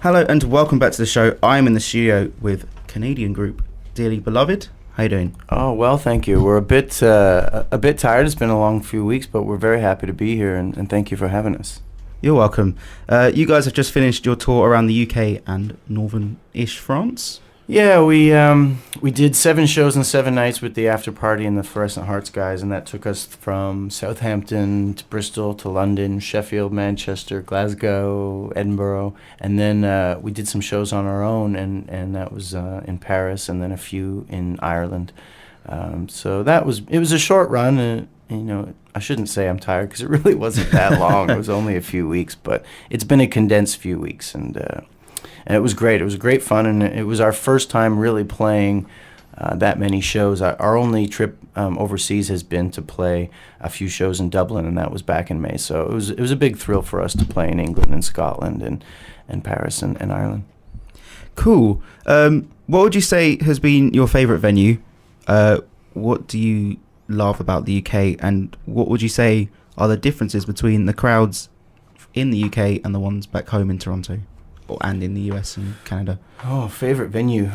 Hello and welcome back to the show. I'm in the studio with Canadian group Dearly Beloved. How you doing? Oh, well, thank you. We're a bit tired. It's been a long few weeks, but we're very happy to be here, and thank you for having us. You're welcome. You guys have just finished your tour around the UK and northern-ish France. Yeah, we did 7 shows and 7 nights with the after party and the Fluorescent Hearts guys, and that took us from Southampton to Bristol to London, Sheffield, Manchester, Glasgow, Edinburgh, and then we did some shows on our own, and that was in Paris, and then a few in Ireland. So it was a short run, and I shouldn't say I'm tired because it really wasn't that long. It was only a few weeks, but it's been a condensed few weeks, and it was great. It was great fun, and it was our first time really playing that many shows. Our only trip overseas has been to play a few shows in Dublin, and that was back in May. So it was a big thrill for us to play in England and Scotland and Paris and Ireland. Cool. What would you say has been your favourite venue? What do you love about the UK, and what would you say are the differences between the crowds in the UK and the ones back home in Toronto? And in the US and Canada? Oh, favorite venue.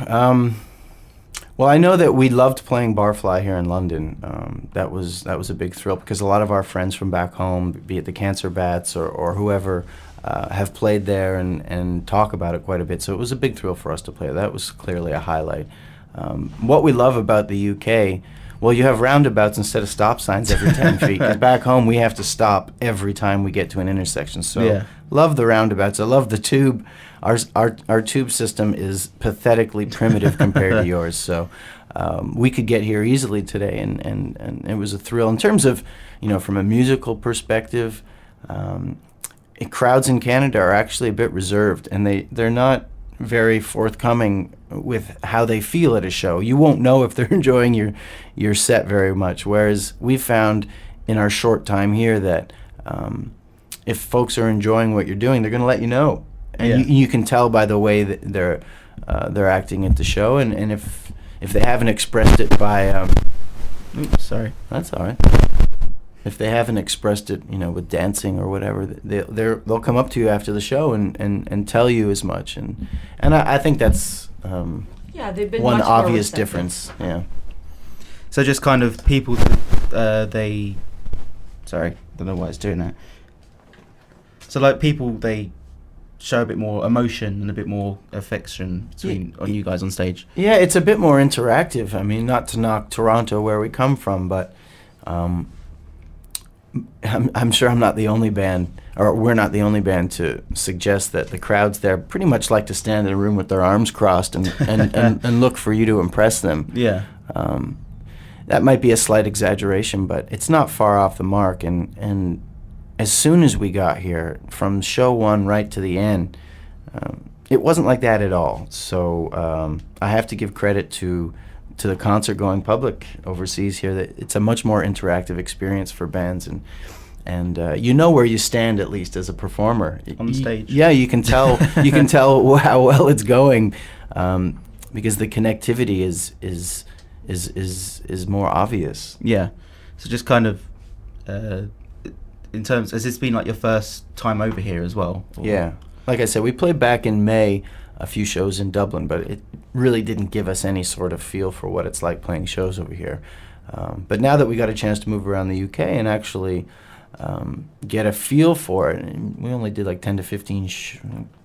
Well, I know that we loved playing Barfly here in London. That was a big thrill because a lot of our friends from back home, be it the Cancer Bats or whoever, have played there and talk about it quite a bit. So it was a big thrill for us to play. That was clearly a highlight. What we love about the UK, well, you have roundabouts instead of stop signs every 10 feet. Because back home, we have to stop every time we get to an intersection. So yeah. Love the roundabouts. I love the tube. Our tube system is pathetically primitive compared to yours. So we could get here easily today, and it was a thrill. In terms of, from a musical perspective, crowds in Canada are actually a bit reserved, and they're not very forthcoming with how they feel at a show. You won't know if they're enjoying your set very much, whereas we found in our short time here that if folks are enjoying what you're doing, they're going to let you know. And you can tell by the way that they're acting at the show, and if they haven't expressed it by sorry, that's all right. If they haven't expressed it, with dancing or whatever, they'll come up to you after the show and tell you as much, and I think that's they've been one much obvious more difference. Yeah. So just kind of people, sorry, don't know why it's doing that. So like people, they show a bit more emotion and a bit more affection on you guys on stage. Yeah, it's a bit more interactive. I mean, not to knock Toronto where we come from, but I'm sure I'm not the only band, or we're not the only band to suggest that the crowds there pretty much like to stand in a room with their arms crossed and look for you to impress them. Yeah. That might be a slight exaggeration, but it's not far off the mark. And as soon as we got here, from show one right to the end, it wasn't like that at all. So I have to give credit to the concert-going public overseas here, that it's a much more interactive experience for bands, and where you stand, at least as a performer on the stage. Yeah, you can tell how well it's going, because the connectivity is more obvious. Yeah. So just kind of in terms, has this been like your first time over here as well? Or? Yeah, like I said, we played back in May a few shows in Dublin, but it really didn't give us any sort of feel for what it's like playing shows over here. But now that we got a chance to move around the UK and actually get a feel for it, and we only did like 10 to 15,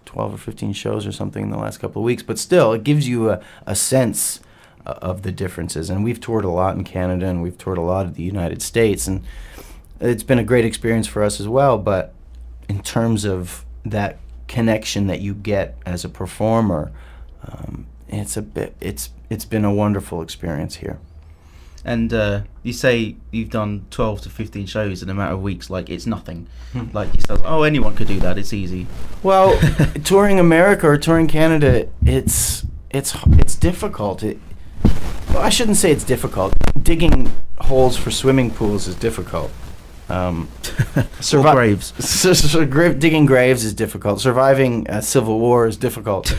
12 or 15 shows or something in the last couple of weeks, but still, it gives you a sense of the differences. And we've toured a lot in Canada, and we've toured a lot of the United States, and it's been a great experience for us as well. But in terms of that connection that you get as a performer, it's been a wonderful experience here. And you say you've done 12 to 15 shows in a matter of weeks, like it's nothing. Like you said, anyone could do that, it's easy. Well, touring America or touring Canada, it's difficult. Well, I shouldn't say it's difficult. Digging holes for swimming pools is difficult. Graves. Digging graves is difficult. Surviving a civil war is difficult.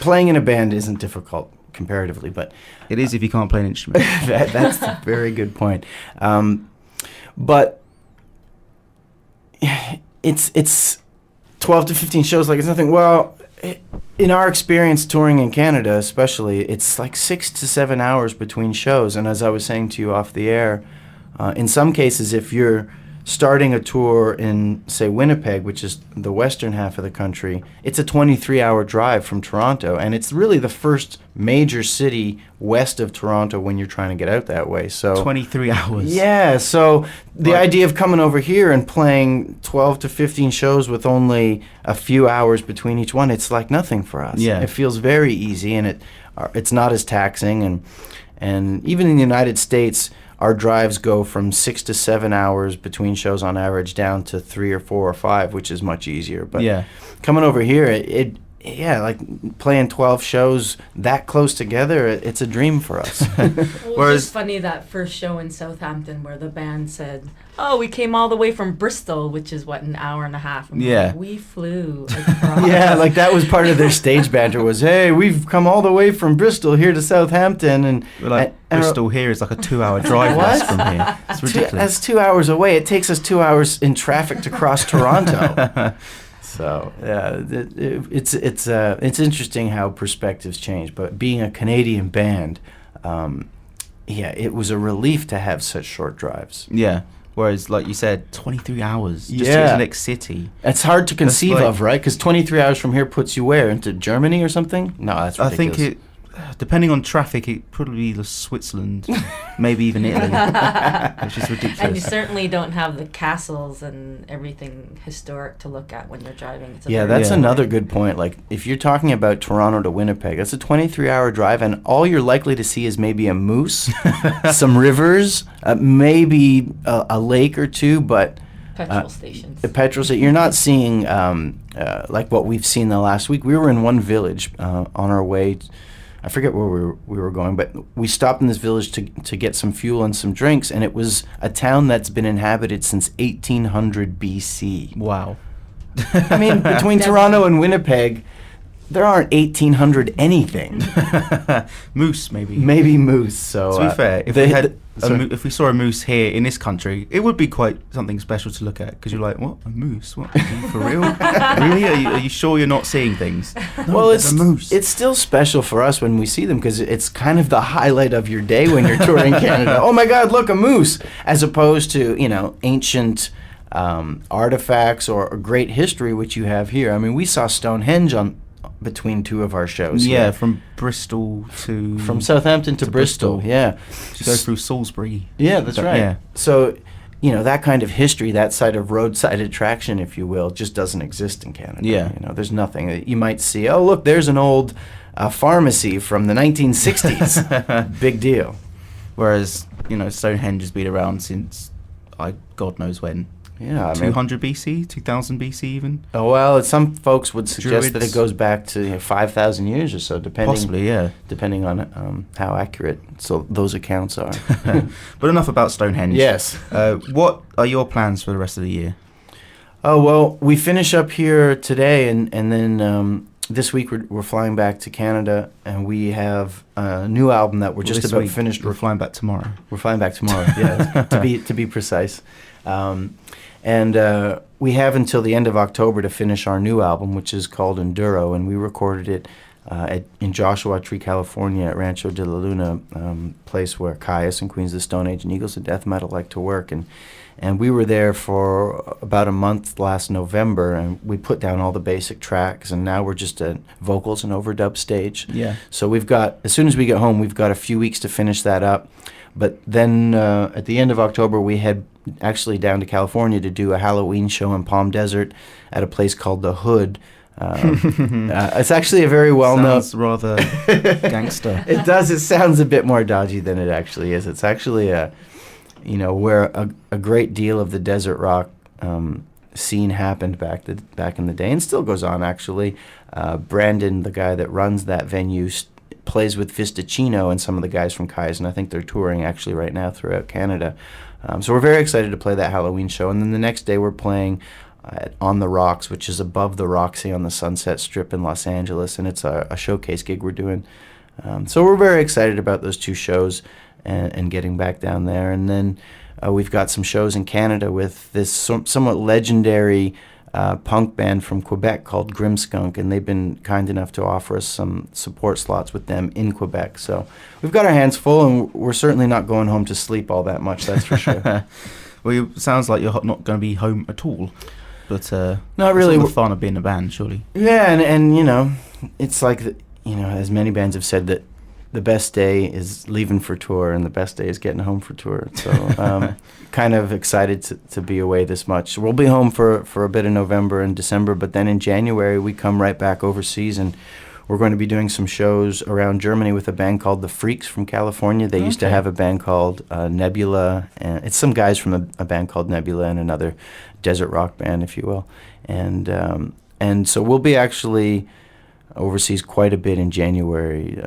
Playing in a band isn't difficult comparatively, but it is if you can't play an instrument. That's a very good point. But it's 12 to 15 shows like it's nothing. Well, In our experience touring in Canada, especially, it's like 6 to 7 hours between shows. And as I was saying to you off the air, in some cases, if you're starting a tour in, say, Winnipeg, which is the western half of the country, it's a 23-hour drive from Toronto, and it's really the first major city west of Toronto when you're trying to get out that way. So 23 hours. Yeah, so the idea of coming over here and playing 12 to 15 shows with only a few hours between each one, it's like nothing for us. Yeah. It feels very easy, and it's not as taxing, and even in the United States, our drives go from 6 to 7 hours between shows on average down to 3 or 4 or 5, which is much easier. But coming over here, like playing 12 shows that close together, it's a dream for us. Well, it's just funny that first show in Southampton where the band said, "Oh, we came all the way from Bristol," which is what, an hour and a half. And we flew across. Yeah, like that was part of their stage banter was, "Hey, we've come all the way from Bristol here to Southampton," and we're like, Bristol here is like a 2-hour drive west from here. It's ridiculous. That's 2 hours away. It takes us 2 hours in traffic to cross Toronto. So yeah, it's interesting how perspectives change. But being a Canadian band, it was a relief to have such short drives. Yeah. Whereas, like you said, 23 hours just to the next city. It's hard to conceive of, right? Because 23 hours from here puts you where? Into Germany or something? No, that's ridiculous. I think depending on traffic, it probably be Switzerland, maybe even Italy, which is ridiculous. And you certainly don't have the castles and everything historic to look at when you're driving. That's another good point. Like, if you're talking about Toronto to Winnipeg, that's a 23-hour drive, and all you're likely to see is maybe a moose, some rivers, maybe a lake or two, but petrol stations. The petrol station. You're not seeing like what we've seen the last week. We were in one village on our way. I forget where we were going, but we stopped in this village to get some fuel and some drinks, and it was a town that's been inhabited since 1800 BC. Wow. I mean, between Toronto and Winnipeg, there aren't 1800 anything. Moose, maybe. Maybe moose. So to be fair, if we saw a moose here in this country, it would be quite something special to look at, because you're like, what, a moose? What, are you for real? Really? Are you sure you're not seeing things? No, well, it's a moose. It's still special for us when we see them, because it's kind of the highlight of your day when you're touring Canada. Oh my God, look, a moose! As opposed to, ancient artifacts or great history, which you have here. I mean, we saw Stonehenge between two of our shows. Yeah, from Southampton to Bristol. Yeah, to go through Salisbury. Yeah, that's right. Yeah. So, that kind of history, that side of roadside attraction, if you will, just doesn't exist in Canada. Yeah. There's nothing. You might see, oh, look, there's an old pharmacy from the 1960s. Big deal. Whereas, Stonehenge has been around since God knows when. Yeah, 200 BC, 2000 BC even. Oh well, some folks would suggest Druids. that it goes back to 5,000 years or so, Possibly, yeah. Depending on how accurate those accounts are. But enough about Stonehenge. Yes. What are your plans for the rest of the year? Oh well, we finish up here today, and then this week we're flying back to Canada, and we have a new album that we're just about finished. We're flying back tomorrow. We're flying back tomorrow. Yeah, to be precise. And we have until the end of October to finish our new album, which is called Enduro, and we recorded it in Joshua Tree, California, at Rancho de la Luna, place where Caius and Queens of the Stone Age and Eagles of Death Metal like to work. And we were there for about a month last November, and we put down all the basic tracks, and now we're just at vocals and overdub stage. Yeah. So as soon as we get home, we've got a few weeks to finish that up. But then at the end of October, we head actually down to California to do a Halloween show in Palm Desert at a place called The Hood. It's actually a very well-known... Sounds rather gangster. It does. It sounds a bit more dodgy than it actually is. It's actually where a great deal of the desert rock scene happened back in the day, and still goes on, actually. Brandon, the guy that runs that venue, plays with Vistacino and some of the guys from Kai's, and I think they're touring actually right now throughout Canada. So we're very excited to play that Halloween show. And then the next day we're playing On the Rocks, which is above the Roxy on the Sunset Strip in Los Angeles, and it's a showcase gig we're doing. So we're very excited about those two shows and getting back down there. And then we've got some shows in Canada with this somewhat legendary punk band from Quebec called Grimskunk, and they've been kind enough to offer us some support slots with them in Quebec. So we've got our hands full, and we're certainly not going home to sleep all that much, that's for sure. Well, it sounds like you're not going to be home at all. But not really. It's the fun of being a band, surely. Yeah, and you know, it's like, as many bands have said, that the best day is leaving for tour and the best day is getting home for tour. So kind of excited to be away this much. We'll be home for a bit in November and December, but then in January we come right back overseas, and we're going to be doing some shows around Germany with a band called The Freaks from California. They used to have a band called Nebula, and it's some guys from a band called Nebula and another desert rock band, if you will. And so we'll be actually overseas quite a bit in January,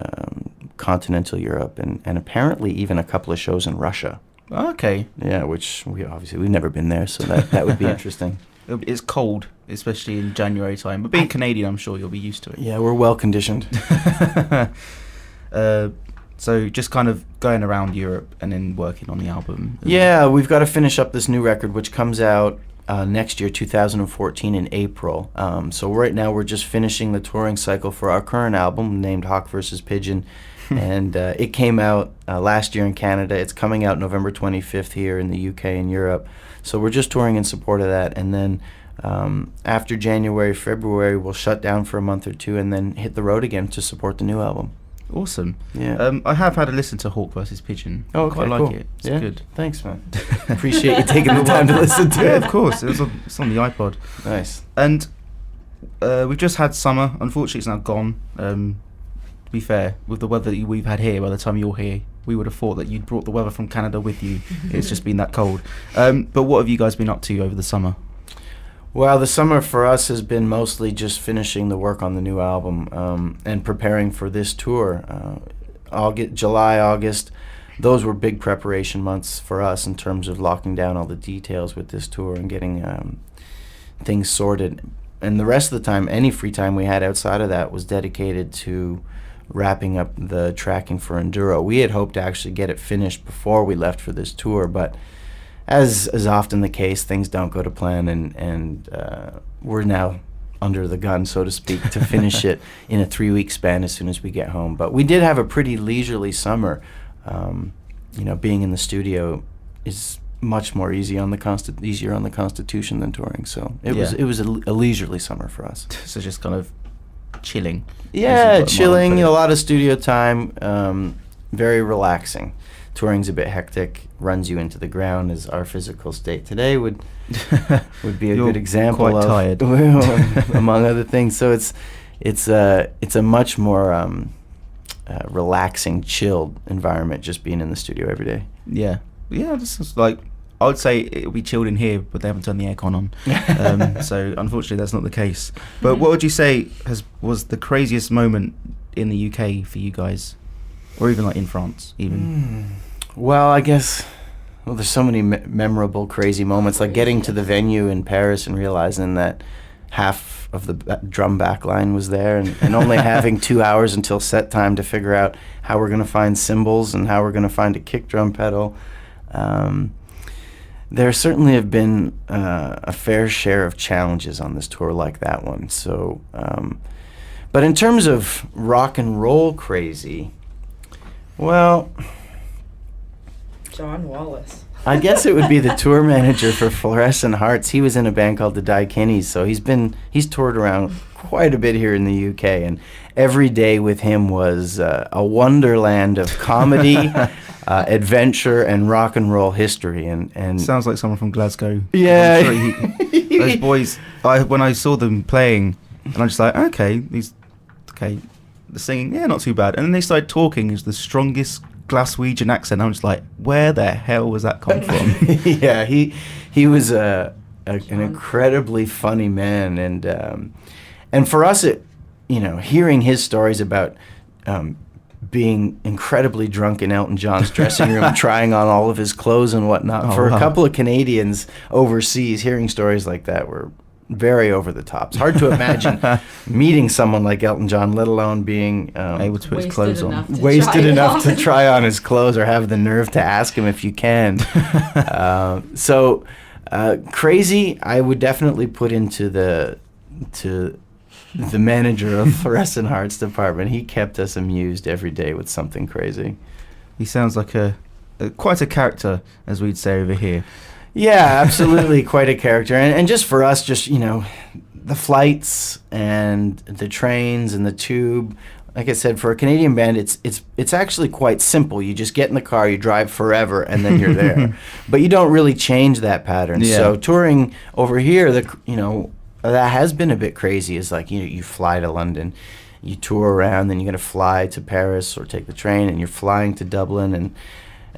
continental Europe, and apparently even a couple of shows in Russia. Okay. Yeah, which we've never been there, so that would be interesting. It's cold, especially in January time. But being Canadian, I'm sure you'll be used to it. Yeah, we're well conditioned. So just kind of going around Europe and then working on the album. Yeah, we've got to finish up this new record, which comes out next year, 2014, in April. So right now we're just finishing the touring cycle for our current album named Hawk vs. Pigeon. And it came out last year in Canada. It's coming out November 25th here in the UK and Europe. So we're just touring in support of that. And then after January, February, we'll shut down for a month or two and then hit the road again to support the new album. Awesome. Yeah. I have had a listen to Hawk vs. Pigeon. Oh, okay, I quite like it. It's good. Thanks, man. Appreciate you taking the time to listen to it. Yeah, of course. It's on the iPod. Nice. And we've just had summer. Unfortunately, it's now gone. To be fair, with the weather that we've had here, by the time you're here, we would have thought that you'd brought the weather from Canada with you. It's just been that cold. But what have you guys been up to over the summer? Well, the summer for us has been mostly just finishing the work on the new album and preparing for this tour. July, August, those were big preparation months for us in terms of locking down all the details with this tour and getting things sorted. And the rest of the time, any free time we had outside of that was dedicated to wrapping up the tracking for Enduro. We had hoped to actually get it finished before we left for this tour, but as is often the case, things don't go to plan, and we're now under the gun, so to speak, to finish it in a 3-week span as soon as we get home. But we did have a pretty leisurely summer. Being in the studio is much more easier on the Constitution than touring, so it was a leisurely summer for us. So just kind of chilling. Yeah, chilling, a lot of studio time, very relaxing. Touring's a bit hectic, runs you into the ground, as our physical state today would be a good example quite of. Tired. Among other things. So it's a much more relaxing, chilled environment just being in the studio every day. Yeah, this is like, I would say it'll be chilled in here, but they haven't turned the aircon on. So unfortunately, that's not the case. But what would you say was the craziest moment in the UK for you guys, or even like in France, even? Well, I guess. Well, there's so many memorable, crazy moments, like getting to the venue in Paris and realizing that half of the drum back line was there, and only having 2 hours until set time to figure out how we're going to find cymbals and how we're going to find a kick drum pedal. There certainly have been a fair share of challenges on this tour like that one. So, but in terms of rock and roll crazy, well, John Wallace. I guess it would be the tour manager for Fluorescent Hearts. He was in a band called the Daikennys, so he's toured around quite a bit here in the UK, and every day with him was a wonderland of comedy, adventure, and rock and roll history. And sounds like someone from Glasgow. Yeah, those boys. When I saw them playing, and I'm just like, okay, the singing, yeah, not too bad. And then they started talking as the strongest Glaswegian accent. I'm just like, where the hell was that come from? Yeah, he was an incredibly funny man, and for us, hearing his stories about being incredibly drunk in Elton John's dressing room, trying on all of his clothes and whatnot. A couple of Canadians overseas, hearing stories like that were very over the top. It's hard to imagine meeting someone like Elton John, let alone being able to put his clothes on. Wasted enough to try on his clothes or have the nerve to ask him if you can. So Crazy, I would definitely put into the manager of Fluorescent Hearts department. He kept us amused every day with something crazy. He sounds like quite a character, as we'd say over here. Yeah, absolutely, quite a character. And just for us, just, the flights and the trains and the tube. Like I said, for a Canadian band, it's actually quite simple. You just get in the car, you drive forever, and then you're there. But you don't really change that pattern. Yeah. So touring over here, that has been a bit crazy. Is like you fly to London, you tour around, then you're gonna fly to Paris or take the train, and you're flying to Dublin. And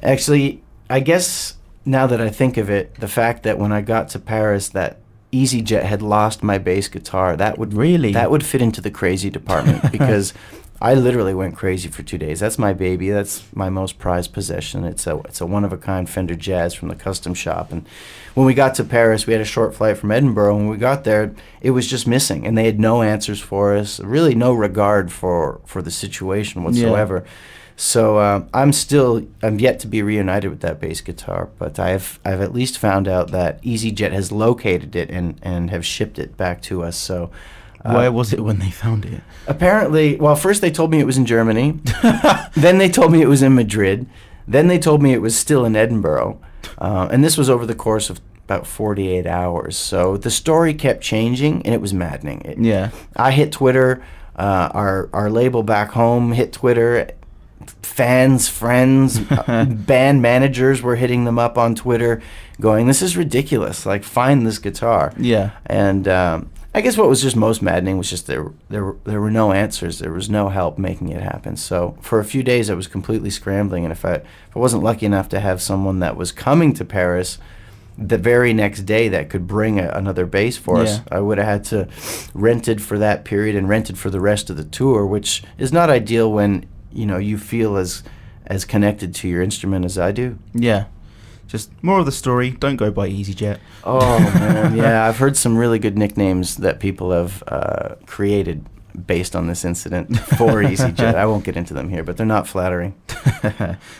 actually, I guess now that I think of it, the fact that when I got to Paris, that EasyJet had lost my bass guitar, that would fit into the crazy department because I literally went crazy for 2 days. That's my baby. That's my most prized possession. It's a one-of-a-kind Fender Jazz from the custom shop. And when we got to Paris, we had a short flight from Edinburgh. When we got there, it was just missing, and they had no answers for us, really no regard for the situation whatsoever. Yeah. So I'm yet to be reunited with that bass guitar, but I've at least found out that EasyJet has located it and have shipped it back to us. So. Where was it when they found it? Apparently, well, first they told me it was in Germany. Then they told me it was in Madrid. Then they told me it was still in Edinburgh. And this was over the course of about 48 hours. So the story kept changing, and it was maddening. Yeah. I hit Twitter. Our label back home hit Twitter. Fans, friends, band managers were hitting them up on Twitter going, this is ridiculous. Like, find this guitar. Yeah. And I guess what was just most maddening was just there were no answers. There was no help making it happen. So for a few days I was completely scrambling, and if I wasn't lucky enough to have someone that was coming to Paris the very next day that could bring another bass for us, I would have had to rent it for that period and rent it for the rest of the tour, which is not ideal when you feel as connected to your instrument as I do. Yeah. Just more of the story, don't go by EasyJet. Oh, man, yeah. I've heard some really good nicknames that people have created based on this incident for EasyJet. I won't get into them here, but they're not flattering.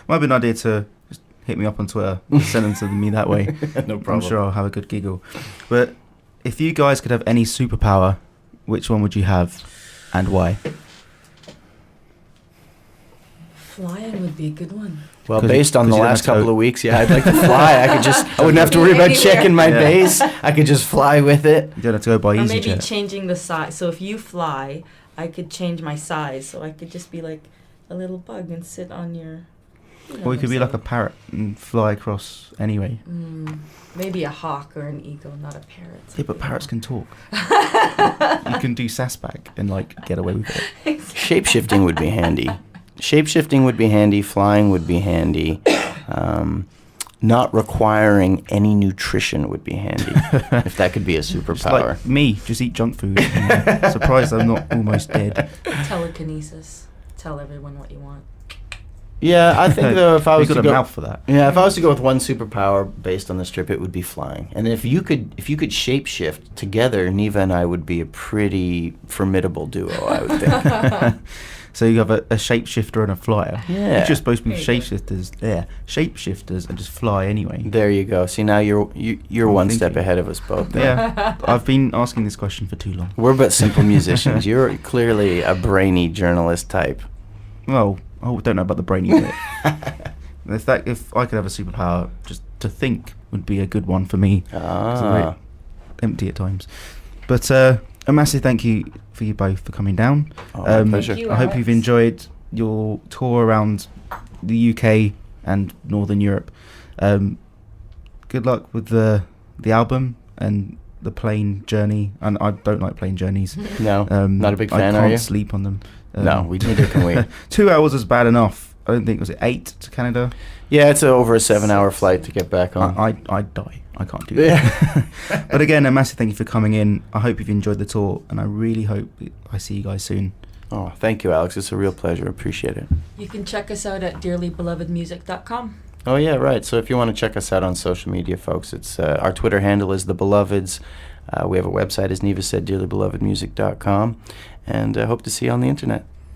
Might be an idea to just hit me up on Twitter, send them to me that way. No problem. I'm sure I'll have a good giggle. But if you guys could have any superpower, which one would you have and why? Flying would be a good one. Well, based on the last couple of weeks, I'd like to fly. I wouldn't have to worry about checking my bass. I could just fly with it. You don't have to go by EasyJet. Or maybe changing the size. So if you fly, I could change my size. So I could just be like a little bug and sit on your... Or you could be like a parrot and fly across anyway. Maybe a hawk or an eagle, not a parrot. Yeah, but parrots can talk. You can do sassback and get away with it. Exactly. Shape-shifting would be handy. Shape-shifting would be handy. Flying would be handy. Not requiring any nutrition would be handy. If that could be a superpower. Just like me, just eat junk food. Surprised I'm not almost dead. Telekinesis. Tell everyone what you want. Yeah, I think though if I was You've got to a go, mouth for that. Yeah, if I was to go with one superpower based on this trip, it would be flying. And if you could shapeshift together, Neva and I would be a pretty formidable duo, I would think. So you have a shapeshifter and a flyer. Yeah. You're just supposed to be shapeshifters. Yeah, shapeshifters and just fly anyway. There you go. See, now you're one step ahead of us both. Yeah, I've been asking this question for too long. We're but simple musicians. You're clearly a brainy journalist type. Well, I don't know about the brainy bit. If I could have a superpower, just to think would be a good one for me. 'Cause I'm a bit empty at times. But a massive thank you for you both for coming down. My pleasure. Thank you, I hope Alex. you've enjoyed your tour around the UK and Northern Europe. Good luck with the album and the plane journey. And I don't like plane journeys. No, not a big fan, I are you? can't sleep on them. No, neither can we. 2 hours is bad enough. I don't think, was it 8 to Canada? Yeah, it's over a 7-hour flight to get back on. I'd die. I can't do that. But again, a massive thank you for coming in. I hope you've enjoyed the tour, and I really hope I see you guys soon. Oh, thank you, Alex. It's a real pleasure. Appreciate it. You can check us out at dearlybelovedmusic.com. Oh, yeah, right. So if you want to check us out on social media, folks, it's our Twitter handle is The Beloveds. We have a website, as Neva said, dearlybelovedmusic.com. And I hope to see you on the internet.